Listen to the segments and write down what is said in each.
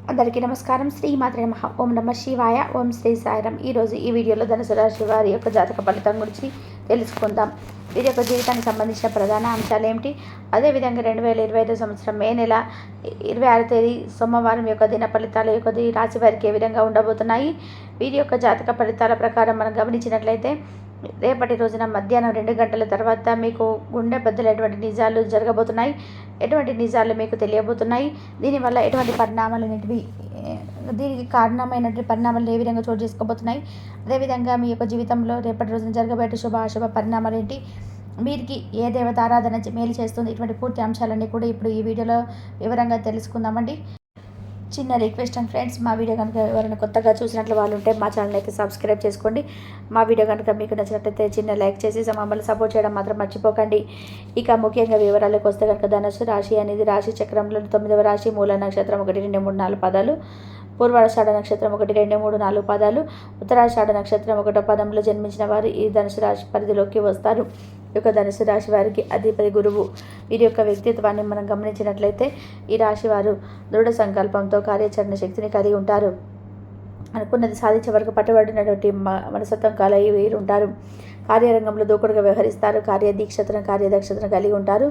అందరికీ నమస్కారం. శ్రీమాత్రే నమః. ఓం నమ శివాయ. ఓం శ్రీ సాయిరాం. ఈరోజు ఈ వీడియోలో ధనుసు రాశి వారి యొక్క జాతక ఫలితం గురించి తెలుసుకుందాం. వీరి యొక్క జీవితానికి సంబంధించిన ప్రధాన అంశాలు ఏమిటి, అదేవిధంగా 2025 సంవత్సరం మే నెల 26వ తేదీ సోమవారం యొక్క దిన ఫలితాల యొక్క రాశి వారికి ఏ విధంగా ఉండబోతున్నాయి. వీరి యొక్క జాతక ఫలితాల ప్రకారం మనం గమనించినట్లయితే రేపటి రోజున మధ్యాహ్నం 2 గంటల తర్వాత మీకు గుండె బద్దలైనటువంటి నిజాలు జరగబోతున్నాయి. ఎటువంటి నిజాలు మీకు తెలియబోతున్నాయి, దీనివల్ల ఎటువంటి పరిణామాలు అనేటివి, దీనికి కారణమైనటువంటి పరిణామాలు ఏ విధంగా చోటు చేసుకోబోతున్నాయి, అదేవిధంగా మీ యొక్క జీవితంలో రేపటి రోజున జరగబోయే శుభ అశుభ పరిణామాలు ఏంటి, వీరికి ఏ దేవత ఆరాధన మేలు చేస్తుంది, ఇటువంటి పూర్తి అంశాలన్నీ కూడా ఇప్పుడు ఈ వీడియోలో వివరంగా తెలుసుకుందామండి. చిన్న రిక్వెస్ట్ అండ్ ఫ్రెండ్స్, మా వీడియో కనుక ఎవరైనా కొత్తగా చూసినట్లు వాళ్ళు ఉంటే మా ఛానల్ అయితే సబ్స్క్రైబ్ చేసుకోండి. మా వీడియో కనుక మీకు నచ్చినట్లయితే చిన్న లైక్ చేసి మమ్మల్ని సపోర్ట్ చేయడం మాత్రం మర్చిపోకండి. ఇక ముఖ్యంగా వివరాలకు వస్తే కనుక ధనుసు రాశి అనేది రాశి చక్రంలో 9వ రాశి. మూల నక్షత్రం 1, 2, 3, 4 పదాలు, పూర్వాషాఢ నక్షత్రం 1, 2, 3, 4 పదాలు, ఉత్తరాషాఢ నక్షత్రం 1వ పదంలో జన్మించిన వారు ఈ ధనుసు రాశి పరిధిలోకి వస్తారు. ఈ యొక్క ధనుసు రాశి వారికి అధిపతి గురువు. వీరి యొక్క వ్యక్తిత్వాన్ని మనం గమనించినట్లయితే ఈ రాశి వారు దృఢ సంకల్పంతో కార్యాచరణ శక్తిని కలిగి ఉంటారు. అనుకున్నది సాధించే వరకు పట్టుబడినటువంటి మనస్తత్వం కలిగి వీరు ఉంటారు. కార్యరంగంలో దూకుడుగా వ్యవహరిస్తారు. కార్యదీక్షతను కార్యదక్షతను కలిగి ఉంటారు.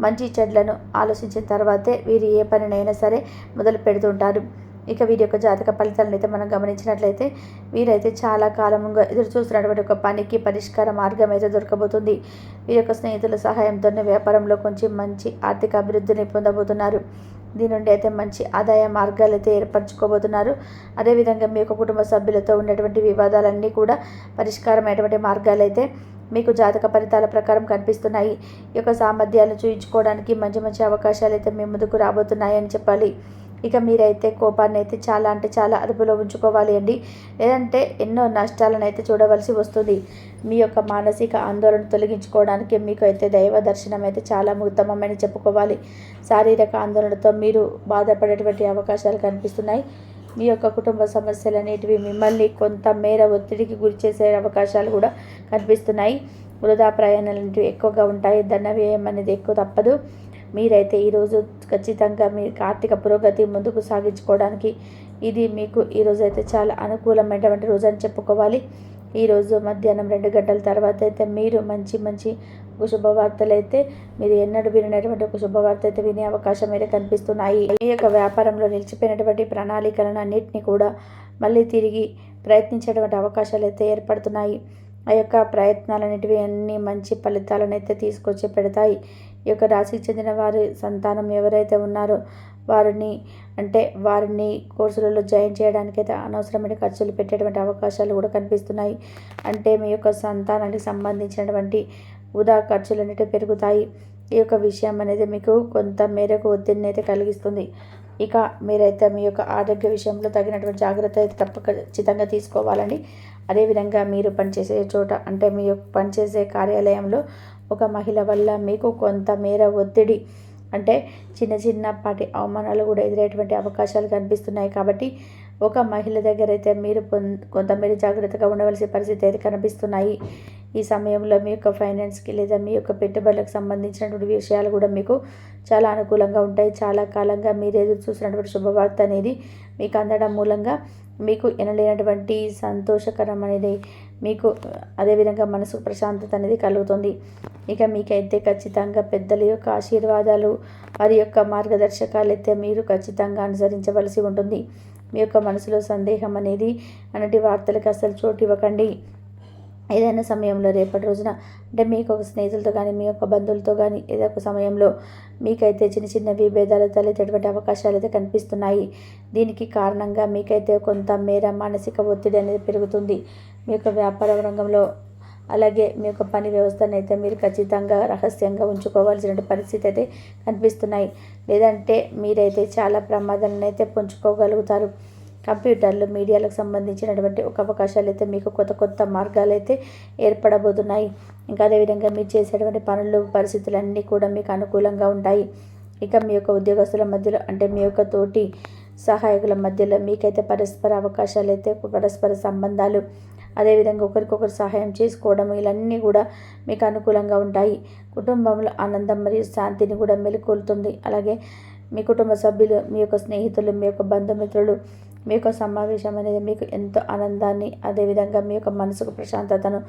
మంచి చెడ్లను ఆలోచించిన తర్వాతే వీరు ఏ పనినైనా సరే మొదలు పెడుతుంటారు. ఇక వీరి యొక్క జాతక ఫలితాలను అయితే మనం గమనించినట్లయితే వీరైతే చాలా కాలంగా ఎదురు చూస్తున్నటువంటి ఒక పనికి పరిష్కార మార్గం అయితే దొరకబోతుంది. వీరి యొక్క స్నేహితుల సహాయంతోనే వ్యాపారంలో కొంచెం మంచి ఆర్థిక అభివృద్ధిని పొందబోతున్నారు. దీని నుండి అయితే మంచి ఆదాయ మార్గాలు అయితే ఏర్పరచుకోబోతున్నారు. అదేవిధంగా మీ యొక్క కుటుంబ సభ్యులతో ఉన్నటువంటి వివాదాలన్నీ కూడా పరిష్కారమైనటువంటి మార్గాలు అయితే మీకు జాతక ఫలితాల ప్రకారం కనిపిస్తున్నాయి. ఈ యొక్క సామర్థ్యాలను చూయించుకోవడానికి మంచి మంచి అవకాశాలు అయితే మీ ముందుకు రాబోతున్నాయి అని చెప్పాలి. ఇక మీరైతే కోపాన్ని అయితే చాలా అదుపులో ఉంచుకోవాలి అండి, లేదంటే ఎన్నో నష్టాలను అయితే చూడవలసి వస్తుంది. మీ యొక్క మానసిక ఆందోళన తొలగించుకోవడానికి మీకు అయితే దైవ దర్శనం అయితే చాలా ఉత్తమమని చెప్పుకోవాలి. శారీరక ఆందోళనతో మీరు బాధపడేటువంటి అవకాశాలు కనిపిస్తున్నాయి. మీ యొక్క కుటుంబ సమస్యలు అనేటివి మిమ్మల్ని కొంత మేర ఒత్తిడికి గురి చేసే అవకాశాలు కూడా కనిపిస్తున్నాయి. వృధా ప్రయాణాలు అనేటివి ఎక్కువగా ఉంటాయి. ధన వ్యయం అనేది ఎక్కువ తప్పదు. మీరైతే ఈరోజు ఖచ్చితంగా మీ ఆర్థిక పురోగతి ముందుకు సాగించుకోవడానికి ఇది మీకు ఈరోజు అయితే చాలా అనుకూలమైనటువంటి రోజు అని చెప్పుకోవాలి. ఈరోజు మధ్యాహ్నం 2 గంటల తర్వాత అయితే మీరు మంచి ఒక శుభవార్తలు అయితే మీరు ఎన్నడూ వినటువంటి ఒక శుభవార్త అయితే వినే అవకాశం అయితే కనిపిస్తున్నాయి. మీ యొక్క వ్యాపారంలో నిలిచిపోయినటువంటి ప్రణాళికలను అన్నింటినీ కూడా మళ్ళీ తిరిగి ప్రయత్నించేటువంటి అవకాశాలు అయితే ఏర్పడుతున్నాయి. ఆ యొక్క ప్రయత్నాలన్నిటివి అన్ని మంచి ఫలితాలను అయితే తీసుకొచ్చి పెడతాయి. ఈ యొక్క రాశికి చెందిన వారి సంతానం ఎవరైతే ఉన్నారో వారిని కోర్సులలో జాయిన్ చేయడానికైతే అనవసరమైన ఖర్చులు పెట్టేటువంటి అవకాశాలు కూడా కనిపిస్తున్నాయి. అంటే మీ యొక్క సంతానానికి సంబంధించినటువంటి వృధా ఖర్చులు అనేవి పెరుగుతాయి. ఈ యొక్క విషయం అనేది మీకు కొంత మేరకు ఒత్తిడిని అయితే కలిగిస్తుంది. ఇక మీరైతే మీ యొక్క ఆరోగ్య విషయంలో తగినటువంటి జాగ్రత్త అయితే ఖచ్చితంగా తీసుకోవాలండి. అదేవిధంగా మీరు పనిచేసే చోట, అంటే మీ యొక్క పనిచేసే కార్యాలయంలో ఒక మహిళ వల్ల మీకు కొంత మేర ఒత్తిడి, అంటే చిన్నపాటి అవమానాలు కూడా ఎదురయ్యేటువంటి అవకాశాలు కనిపిస్తున్నాయి. కాబట్టి ఒక మహిళ దగ్గర అయితే మీరు కొంతమేర జాగ్రత్తగా ఉండవలసిన పరిస్థితి అయితే కనిపిస్తున్నాయి. ఈ సమయంలో మీ యొక్క ఫైనాన్స్కి లేదా మీ యొక్క పెట్టుబడులకు సంబంధించినటువంటి విషయాలు కూడా మీకు చాలా అనుకూలంగా ఉంటాయి. చాలా కాలంగా మీరు ఎదురు చూసినటువంటి శుభవార్త అనేది మీకు అందడం మూలంగా మీకు ఎనలేనటువంటి సంతోషకరం అనేది మీకు, అదేవిధంగా మనసుకు ప్రశాంతత అనేది కలుగుతుంది. ఇక మీకైతే ఖచ్చితంగా పెద్దల యొక్క ఆశీర్వాదాలు, వారి యొక్క మార్గదర్శకాలు అయితే మీరు ఖచ్చితంగా అనుసరించవలసి ఉంటుంది. మీ యొక్క మనసులో సందేహం అనేది అన్నటి వార్తలకు అసలు చోటు ఇవ్వకండి. ఏదైనా సమయంలో రేపటి రోజున, అంటే మీకు ఒక స్నేహితులతో కానీ మీ యొక్క బంధువులతో కానీ ఏదో ఒక సమయంలో మీకైతే చిన్న విభేదాలు తలెత్తేటువంటి అవకాశాలు అయితే కనిపిస్తున్నాయి. దీనికి కారణంగా మీకైతే కొంత మేర మానసిక ఒత్తిడి అనేది పెరుగుతుంది. మీ యొక్క వ్యాపార రంగంలో, అలాగే మీ యొక్క పని వ్యవస్థను అయితే మీరు ఖచ్చితంగా రహస్యంగా ఉంచుకోవాల్సిన పరిస్థితి అయితే కనిపిస్తున్నాయి. లేదంటే మీరైతే చాలా ప్రమాదాలను అయితే పొంచుకోగలుగుతారు. కంప్యూటర్లు, మీడియాలకు సంబంధించినటువంటి ఒక అవకాశాలు అయితే మీకు కొత్త మార్గాలు అయితే ఏర్పడబోతున్నాయి. ఇంకా అదేవిధంగా మీరు చేసేటువంటి పనులు, పరిస్థితులన్నీ కూడా మీకు అనుకూలంగా ఉంటాయి. ఇక మీ యొక్క ఉద్యోగస్తుల మధ్యలో, అంటే మీ యొక్క తోటి సహాయకుల మధ్యలో మీకైతే పరస్పర అవకాశాలు అయితే, పరస్పర సంబంధాలు, అదేవిధంగా ఒకరికొకరు సహాయం చేసుకోవడం, ఇవన్నీ కూడా మీకు అనుకూలంగా ఉంటాయి. కుటుంబంలో ఆనందం మరియు శాంతిని కూడా మెలుకొల్తుంది. అలాగే మీ కుటుంబ సభ్యులు, మీ యొక్క స్నేహితులు, మీ యొక్క బంధుమిత్రులు, మీ యొక్క సమావేశం అనేది మీకు ఎంతో ఆనందాన్ని, అదేవిధంగా మీ యొక్క మనసుకు ప్రశాంతతను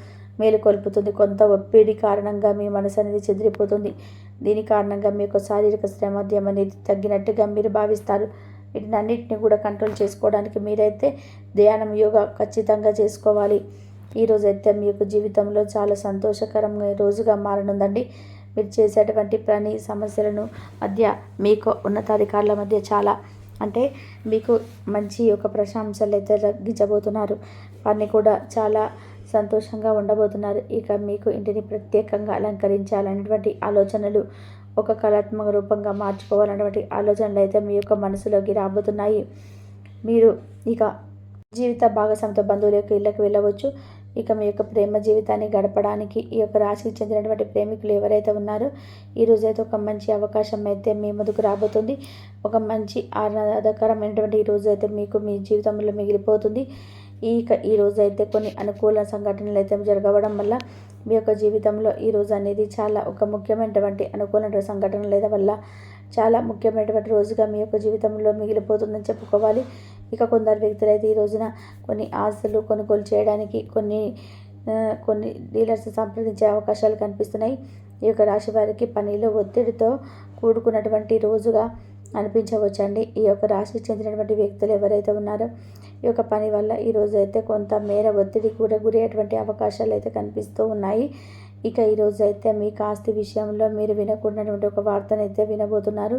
మేలుకొల్పుతుంది. కొంత ఒత్తిడి కారణంగా మీ మనసు అనేది చెదిరిపోతుంది. దీని కారణంగా మీ యొక్క శారీరక శ్రమధ్యం అనేది తగ్గినట్టుగా మీరు భావిస్తారు. వీటినన్నింటినీ కూడా కంట్రోల్ చేసుకోవడానికి మీరైతే ధ్యానం, యోగా ఖచ్చితంగా చేసుకోవాలి. ఈరోజైతే మీ యొక్క జీవితంలో చాలా సంతోషకరంగా రోజుగా మారనుందండి. మీరు చేసేటువంటి పని సమస్యలను మధ్య మీకు ఉన్నతాధికారుల మధ్య చాలా అంటే మీకు మంచి ఒక ప్రశంసలు అయితే తగ్గించబోతున్నారు. వారిని కూడా చాలా సంతోషంగా ఉండబోతున్నారు. ఇక మీకు ఇంటిని ప్రత్యేకంగా అలంకరించాలనేటువంటి ఆలోచనలు, ఒక కళాత్మక రూపంగా మార్చుకోవాలన్నటువంటి ఆలోచనలు అయితే మీ యొక్క మనసులోకి రాబోతున్నాయి. మీరు ఇక జీవిత భాగస్వామితో బంధువుల యొక్క ఇళ్ళకి వెళ్ళవచ్చు. ఇక మీ యొక్క ప్రేమ జీవితాన్ని గడపడానికి ఈ యొక్క రాశికి చెందినటువంటి ప్రేమికులు ఎవరైతే ఉన్నారో ఈరోజైతే ఒక మంచి అవకాశం అయితే మీ ముందుకు రాబోతుంది. ఒక మంచి ఆహ్లాదకరమైనటువంటి ఈరోజు అయితే మీకు మీ జీవితంలో మిగిలిపోతుంది. ఈ రోజు అయితే కొన్ని అనుకూల సంఘటనలు అయితే జరగడం వల్ల మీ యొక్క జీవితంలో ఈరోజు అనేది చాలా ఒక ముఖ్యమైనటువంటి అనుకూలమైన సంఘటనల వల్ల చాలా ముఖ్యమైనటువంటి రోజుగా మీ యొక్క జీవితంలో మిగిలిపోతుందని చెప్పుకోవాలి. ఇక కొందరు వ్యక్తులు అయితే ఈ రోజున కొన్ని ఆస్తులు కొనుగోలు చేయడానికి కొన్ని డీలర్స్ సంప్రదించే అవకాశాలు కనిపిస్తున్నాయి. ఈ యొక్క రాశి వారికి పనిలో ఒత్తిడితో కూడుకున్నటువంటి రోజుగా అనిపించవచ్చండి. ఈ యొక్క రాశికి చెందినటువంటి వ్యక్తులు ఎవరైతే ఉన్నారో ఈ యొక్క పని వల్ల ఈరోజు అయితే కొంత మేర ఒత్తిడి కూడా గురయ్యేటువంటి అవకాశాలు అయితే కనిపిస్తూ ఉన్నాయి. ఇక ఈరోజు అయితే మీకు ఆస్తి విషయంలో మీరు వినకూడనటువంటి ఒక వార్తనైతే వినబోతున్నారు.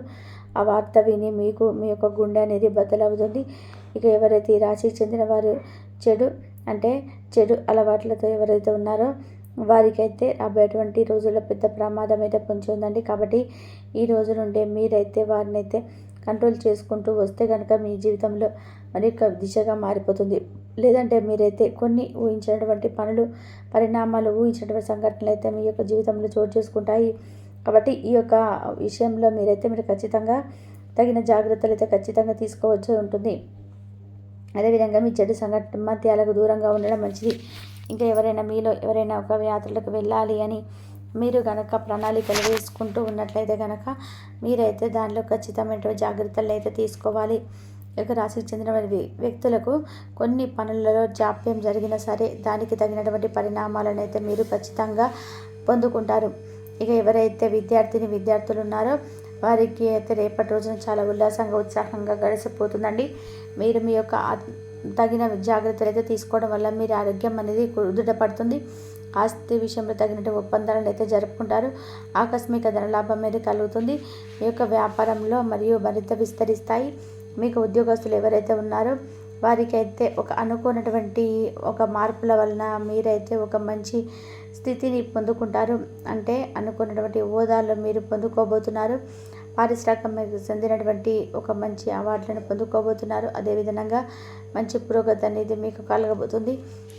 ఆ వార్త విని మీకు మీ యొక్క గుండె అనేది బద్దలవుతుంది. ఇక ఎవరైతే ఈ రాశికి చెందిన వారు చెడు అలవాట్లతో ఎవరైతే ఉన్నారో వారికైతే రాబోయేటువంటి రోజుల్లో పెద్ద ప్రమాదం అయితే పొంచి ఉందండి. కాబట్టి ఈ రోజు నుండే మీరైతే వారిని అయితే కంట్రోల్ చేసుకుంటూ వస్తే కనుక మీ జీవితంలో మరొక దిశగా మారిపోతుంది. లేదంటే మీరైతే కొన్ని ఊహించినటువంటి పరిణామాలు ఊహించినటువంటి సంఘటనలు అయితే మీ యొక్క జీవితంలో చోటు చేసుకుంటాయి. కాబట్టి ఈ యొక్క విషయంలో మీరు ఖచ్చితంగా తగిన జాగ్రత్తలు అయితే ఖచ్చితంగా తీసుకోవాల్సి ఉంటుంది. అదేవిధంగా మీ చెడు సంఘటనలకు దూరంగా ఉండడం మంచిది. ఇంకా మీలో ఎవరైనా ఒక యాత్రలకు వెళ్ళాలి అని మీరు కనుక ప్రణాళికలు వేసుకుంటూ ఉన్నట్లయితే కనుక మీరైతే దానిలో ఖచ్చితమైన జాగ్రత్తలు అయితే తీసుకోవాలి. ఇక రాశికి చెందిన వ్యక్తులకు కొన్ని పనులలో జాప్యం జరిగినా సరే దానికి తగినటువంటి పరిణామాలను అయితే మీరు ఖచ్చితంగా పొందుకుంటారు. ఇక ఎవరైతే విద్యార్థులు ఉన్నారో వారికి అయితే రేపటి రోజున చాలా ఉల్లాసంగా ఉత్సాహంగా గడిచిపోతుందండి. మీరు మీ యొక్క తగిన జాగ్రత్తలు అయితే తీసుకోవడం వల్ల మీరు ఆరోగ్యం అనేది కుదుటపడుతుంది. ఆస్తి విషయంలో తగినట్టు ఒప్పందాలను అయితే జరుపుకుంటారు. ఆకస్మిక ధనలాభం మీద కలుగుతుంది. మీ యొక్క వ్యాపారంలో మరియు మరింత విస్తరిస్తాయి. మీకు ఉద్యోగస్తులు ఎవరైతే ఉన్నారో వారికైతే ఒక అనుకున్నటువంటి ఒక మార్పుల వలన మీరైతే ఒక మంచి స్థితిని పొందుకుంటారు. అంటే అనుకున్నటువంటి హోదాలో మీరు పొందుకోబోతున్నారు. పారిశ్రామిక చెందినటువంటి ఒక మంచి అవార్డులను పొందుకోబోతున్నారు. అదేవిధంగా మంచి పురోగతి అనేది మీకు కలగబోతుంది.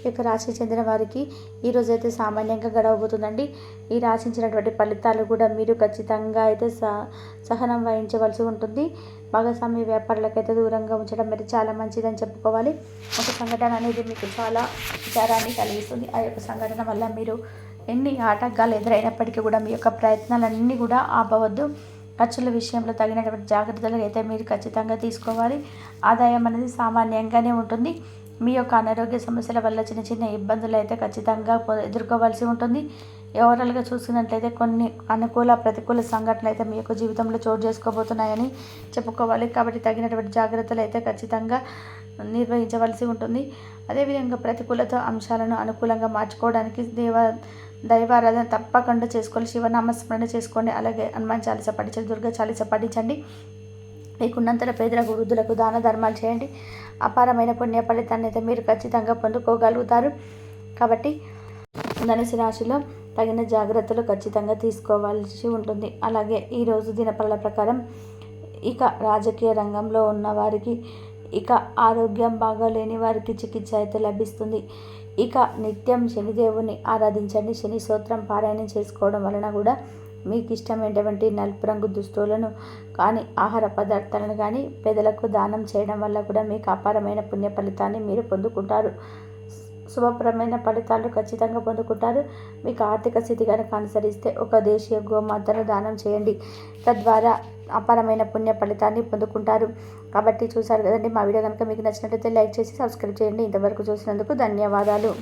ఇక రాశికి చెందిన వారికి ఈరోజైతే సామాన్యంగా గడవబోతుందండి. ఈ రాశించినటువంటి ఫలితాలు కూడా మీరు ఖచ్చితంగా అయితే సహనం వహించవలసి ఉంటుంది. భాగస్వామ్య వ్యాపారాలకైతే దూరంగా ఉంచడం మీరు చాలా మంచిదని చెప్పుకోవాలి. ఒక సంఘటన అనేది మీకు చాలా విచారాన్ని కలిగిస్తుంది. ఆ యొక్క సంఘటన వల్ల మీరు ఎన్ని ఆటంకాలు ఎదురైనప్పటికీ కూడా మీ యొక్క ప్రయత్నాలన్నీ కూడా ఆపవద్దు. ఖర్చుల విషయంలో తగినటువంటి జాగ్రత్తలు అయితే మీరు ఖచ్చితంగా తీసుకోవాలి. ఆదాయం అనేది సామాన్యంగానే ఉంటుంది. మీ యొక్క అనారోగ్య సమస్యల వల్ల చిన్న ఇబ్బందులు అయితే ఖచ్చితంగా ఎదుర్కోవాల్సి ఉంటుంది. ఓవరాల్గా చూసుకున్నట్లయితే కొన్ని ప్రతికూల సంఘటనలు అయితే మీ యొక్క జీవితంలో చోటు చేసుకోబోతున్నాయని చెప్పుకోవాలి. కాబట్టి తగినటువంటి జాగ్రత్తలు అయితే ఖచ్చితంగా నిర్వహించవలసి ఉంటుంది. అదేవిధంగా ప్రతికూలత అంశాలను అనుకూలంగా మార్చుకోవడానికి దైవారాధన తప్పకుండా చేసుకోవాలి. శివనామస్మరణ చేసుకోండి. అలాగే హనుమాన్ చాలీస పఠించండి, దుర్గా చాలీస పఠించండి. మీకున్నంతలో పేదలకు వృద్ధులకు దాన ధర్మాలు చేయండి. అపారమైన పుణ్య ఫలితాన్ని అయితే మీరు ఖచ్చితంగా పొందుకోగలుగుతారు. కాబట్టి ధనుసు రాశిలో తగిన జాగ్రత్తలు ఖచ్చితంగా తీసుకోవాల్సి ఉంటుంది. అలాగే ఈరోజు దినఫలాల ప్రకారం ఇక రాజకీయ రంగంలో ఉన్న వారికి, ఇక ఆరోగ్యం బాగాలేని వారికి చికిత్స అయితే లభిస్తుంది. ఇక నిత్యం శనిదేవుని ఆరాధించండి. శని స్తోత్రం పారాయణం చేసుకోవడం వలన కూడా మీకు ఇష్టమైనటువంటి నలుపు రంగు దుస్తులను కానీ ఆహార పదార్థాలను కానీ పేదలకు దానం చేయడం వల్ల కూడా మీకు అపారమైన పుణ్య ఫలితాన్ని మీరు పొందుకుంటారు. శుభప్రదమైన ఫలితాలు ఖచ్చితంగా పొందుకుంటారు. మీకు ఆర్థిక స్థితి కనుక అనుసరిస్తే ఒక దేశీయ గోమాతను దానం చేయండి. తద్వారా అపారమైన పుణ్య ఫలితాన్ని పొందుకుంటారు. కాబట్టి చూసారు కదండి, మా వీడియో కనుక మీకు నచ్చినట్లయితే లైక్ చేసి సబ్స్క్రైబ్ చేయండి. ఇంతవరకు చూసినందుకు ధన్యవాదాలు.